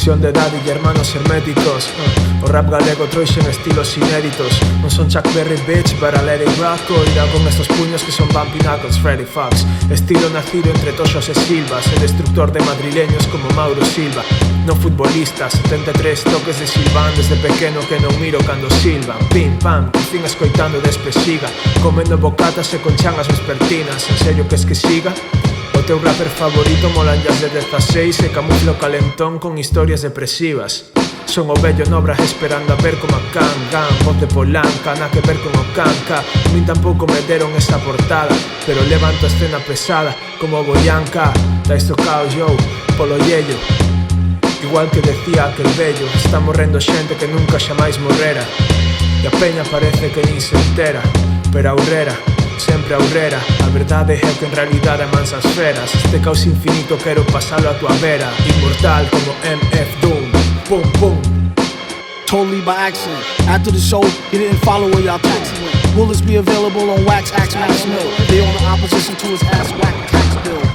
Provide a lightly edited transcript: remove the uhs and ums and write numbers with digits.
Fusión de Daddy y hermanos herméticos. O rap galego trouxen estilos inéditos. Non son Chuck Berry, bitch, but I let it rock. Oirá con estos puños que son Bumpy Knuckles, Freddy Fox. Estilo nacido entre Toxos e Silvas, e destructor de madrileños como Mauro Silva. Non futbolista, 73 toques de Silván. Desde pequeno que non miro cando silvan. Pim pam, por fin escoitando despexiga. Comendo bocatas e con changas vespertinas. En serio que es que siga? O teu rapper favorito molan jazz de 16 e camufla o calentón con historias depresivas. Son o vello nobra esperando a ver como a Can voz de Polanca, na que ver con o Canca. A min tampouco me deron esa portada, pero levanto a escena pesada como Boyanca. Tais tocao yo, polo yello. Igual que decía aquel vello, está morrendo xente que nunca xamais morrera. E a peña parece que nin se entera, pero aurrera, sempre aurrera. A verdade é que en realidade amansas feras. Este caos infinito quero pasalo a tua vera. Inmortal como MF Doom. Pum pum. Totally by accident. After the show, he didn't follow where y'all taxi went. Will this be available on Wax Axe Max Mill? They on the opposition to his ass whack tax bill.